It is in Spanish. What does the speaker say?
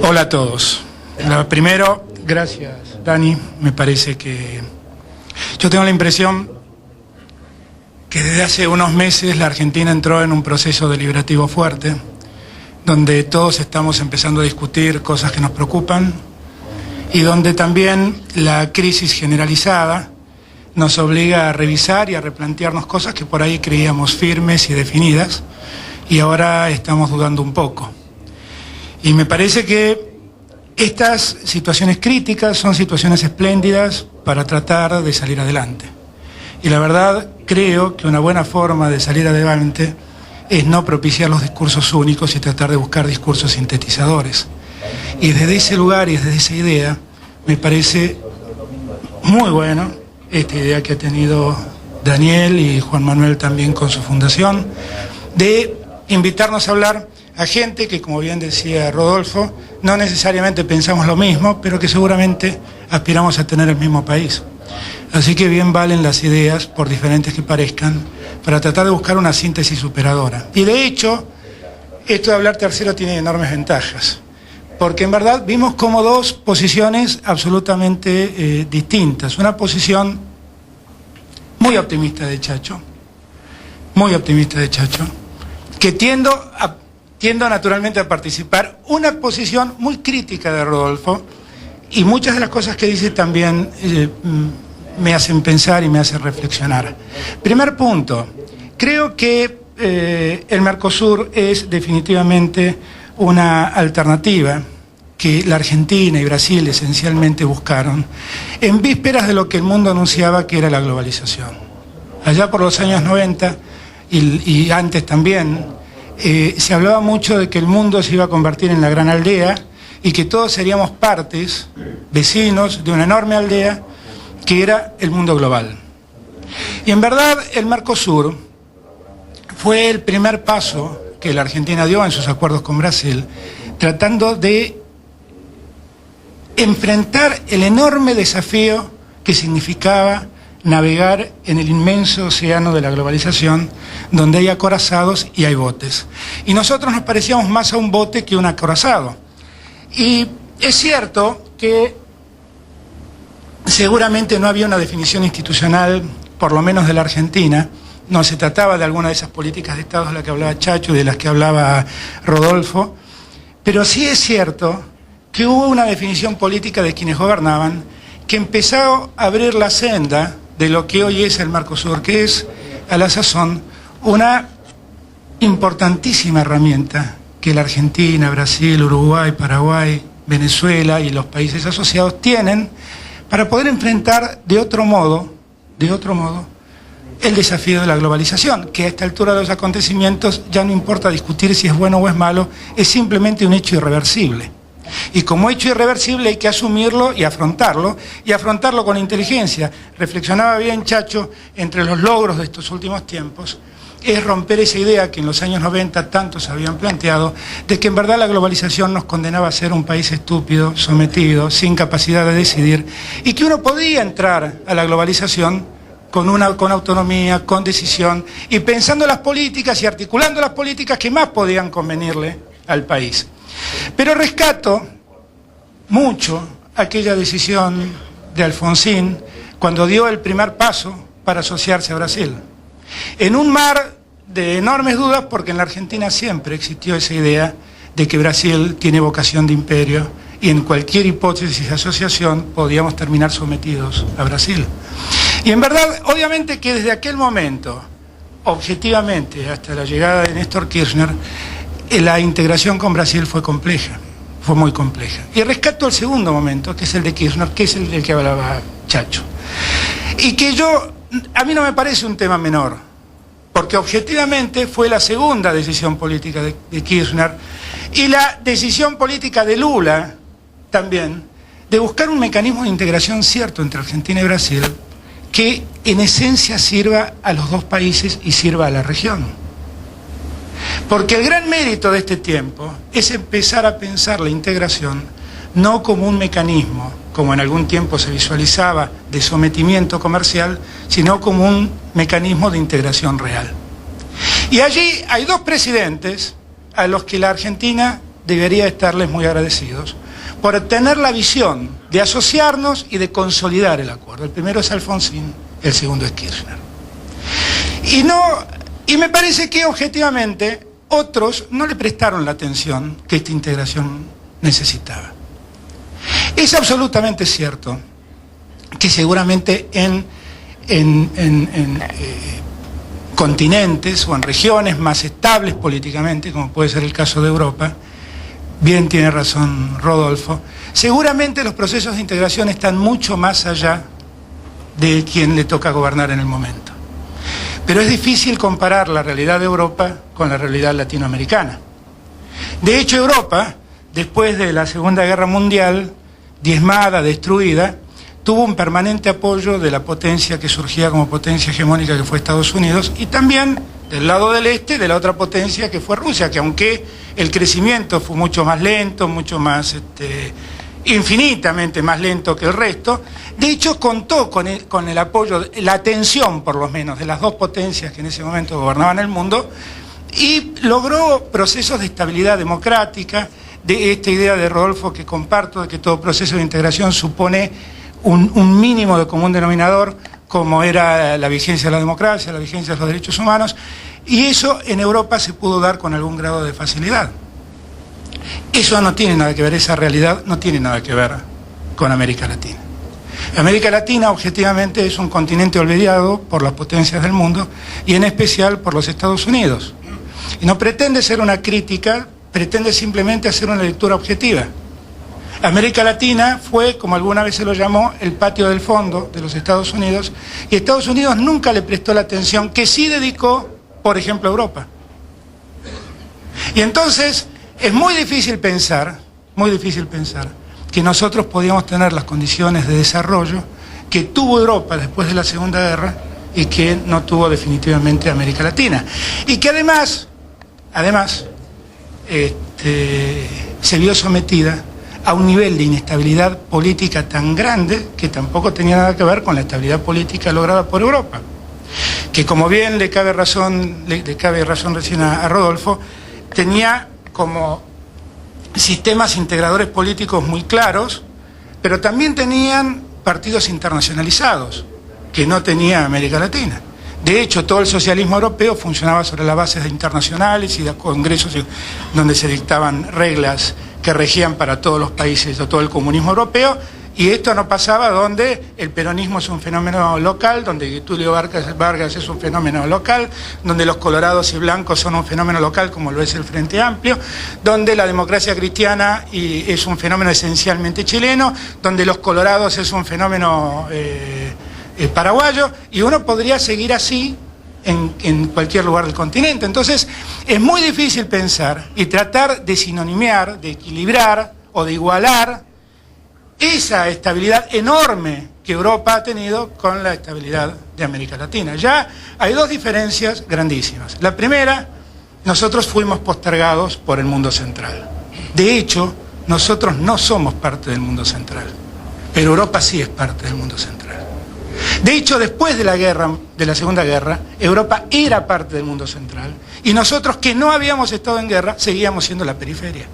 Hola a todos. Primero, gracias, Dani. Me parece que yo tengo la impresión que desde hace unos meses la Argentina entró en un proceso deliberativo fuerte, donde todos estamos empezando a discutir cosas que nos preocupan y donde también la crisis generalizada nos obliga a revisar y a replantearnos cosas que por ahí creíamos firmes y definidas y ahora estamos dudando un poco. Y me parece que estas situaciones críticas son situaciones espléndidas para tratar de salir adelante. Y la verdad, creo que una buena forma de salir adelante es no propiciar los discursos únicos y tratar de buscar discursos sintetizadores. Y desde ese lugar y desde esa idea, me parece muy bueno esta idea que ha tenido Daniel y Juan Manuel también con su fundación, de invitarnos a hablar a gente que, como bien decía Rodolfo, no necesariamente pensamos lo mismo, pero que seguramente aspiramos a tener el mismo país. Así que bien valen las ideas, por diferentes que parezcan, para tratar de buscar una síntesis superadora. Y de hecho, esto de hablar tercero tiene enormes ventajas, porque en verdad vimos como dos posiciones absolutamente distintas. Una posición muy optimista de Chacho, que tiendo naturalmente a participar, una posición muy crítica de Rodolfo, y muchas de las cosas que dice también me hacen pensar y me hacen reflexionar. Primer punto, creo que el Mercosur es definitivamente una alternativa que la Argentina y Brasil esencialmente buscaron en vísperas de lo que el mundo anunciaba que era la globalización. Allá por los años 90 y antes también, se hablaba mucho de que el mundo se iba a convertir en la gran aldea y que todos seríamos partes, vecinos de una enorme aldea que era el mundo global. Y en verdad el Mercosur fue el primer paso que la Argentina dio en sus acuerdos con Brasil, tratando de enfrentar el enorme desafío que significaba navegar en el inmenso océano de la globalización, donde hay acorazados y hay botes. Y nosotros nos parecíamos más a un bote que a un acorazado. Y es cierto que seguramente no había una definición institucional, por lo menos de la Argentina, no se trataba de alguna de esas políticas de Estado de las que hablaba Chacho y de las que hablaba Rodolfo, pero sí es cierto que hubo una definición política de quienes gobernaban que empezó a abrir la senda de lo que hoy es el Mercosur, que es, a la sazón, una importantísima herramienta que la Argentina, Brasil, Uruguay, Paraguay, Venezuela y los países asociados tienen para poder enfrentar de otro modo, el desafío de la globalización, que a esta altura de los acontecimientos ya no importa discutir si es bueno o es malo, es simplemente un hecho irreversible. Y como hecho irreversible hay que asumirlo y afrontarlo con inteligencia. Reflexionaba bien Chacho, entre los logros de estos últimos tiempos, es romper esa idea que en los años 90 tantos habían planteado, de que en verdad la globalización nos condenaba a ser un país estúpido, sometido, sin capacidad de decidir, y que uno podía entrar a la globalización con autonomía, con decisión, y pensando las políticas y articulando las políticas que más podían convenirle al país. Pero rescato mucho aquella decisión de Alfonsín cuando dio el primer paso para asociarse a Brasil. En un mar de enormes dudas, porque en la Argentina siempre existió esa idea de que Brasil tiene vocación de imperio y en cualquier hipótesis de asociación podíamos terminar sometidos a Brasil. Y en verdad, obviamente que desde aquel momento, objetivamente, hasta la llegada de Néstor Kirchner, la integración con Brasil fue compleja, fue muy compleja. Y rescato el segundo momento, que es el de Kirchner, que es el del que hablaba Chacho. Y que a mí no me parece un tema menor, porque objetivamente fue la segunda decisión política de Kirchner y la decisión política de Lula también, de buscar un mecanismo de integración cierto entre Argentina y Brasil, que en esencia sirva a los dos países y sirva a la región. Porque el gran mérito de este tiempo es empezar a pensar la integración no como un mecanismo, como en algún tiempo se visualizaba, de sometimiento comercial, sino como un mecanismo de integración real. Y allí hay dos presidentes a los que la Argentina debería estarles muy agradecidos por tener la visión de asociarnos y de consolidar el acuerdo. El primero es Alfonsín, el segundo es Kirchner. Y me parece que objetivamente otros no le prestaron la atención que esta integración necesitaba. Es absolutamente cierto que seguramente en continentes o en regiones más estables políticamente, como puede ser el caso de Europa, bien tiene razón Rodolfo, seguramente los procesos de integración están mucho más allá de quien le toca gobernar en el momento. Pero es difícil comparar la realidad de Europa con la realidad latinoamericana. De hecho, Europa, después de la Segunda Guerra Mundial, diezmada, destruida, tuvo un permanente apoyo de la potencia que surgía como potencia hegemónica que fue Estados Unidos, y también del lado del este de la otra potencia que fue Rusia, que aunque el crecimiento fue mucho más lento, mucho más infinitamente más lento que el resto, de hecho contó con el apoyo, la atención por lo menos de las dos potencias que en ese momento gobernaban el mundo, y logró procesos de estabilidad democrática, de esta idea de Rodolfo que comparto, de que todo proceso de integración supone un mínimo de común denominador, como era la vigencia de la democracia, la vigencia de los derechos humanos, y eso en Europa se pudo dar con algún grado de facilidad. Eso no tiene nada que ver, esa realidad no tiene nada que ver con América Latina. América Latina objetivamente es un continente olvidado por las potencias del mundo y en especial por los Estados Unidos. Y no pretende ser una crítica, pretende simplemente hacer una lectura objetiva. América Latina fue, como alguna vez se lo llamó, el patio del fondo de los Estados Unidos, y Estados Unidos nunca le prestó la atención que sí dedicó, por ejemplo, a Europa. Y entonces es muy difícil pensar que nosotros podíamos tener las condiciones de desarrollo que tuvo Europa después de la Segunda Guerra y que no tuvo definitivamente América Latina. Y que además se vio sometida a un nivel de inestabilidad política tan grande que tampoco tenía nada que ver con la estabilidad política lograda por Europa. Que como bien le cabe razón recién a Rodolfo, tenía como sistemas integradores políticos muy claros, pero también tenían partidos internacionalizados, que no tenía América Latina. De hecho, todo el socialismo europeo funcionaba sobre las bases internacionales y de congresos donde se dictaban reglas que regían para todos los países o todo el comunismo europeo, y esto no pasaba donde el peronismo es un fenómeno local, donde Getúlio Vargas es un fenómeno local, donde los colorados y blancos son un fenómeno local como lo es el Frente Amplio, donde la democracia cristiana es un fenómeno esencialmente chileno, donde los colorados es un fenómeno paraguayo, y uno podría seguir así en cualquier lugar del continente. Entonces es muy difícil pensar y tratar de sinonimear, de equilibrar o de igualar esa estabilidad enorme que Europa ha tenido con la estabilidad de América Latina. Ya hay dos diferencias grandísimas. La primera, nosotros fuimos postergados por el mundo central. De hecho, nosotros no somos parte del mundo central, pero Europa sí es parte del mundo central. De hecho, después de la Segunda Guerra, Europa era parte del mundo central, y nosotros, que no habíamos estado en guerra, seguíamos siendo la periferia.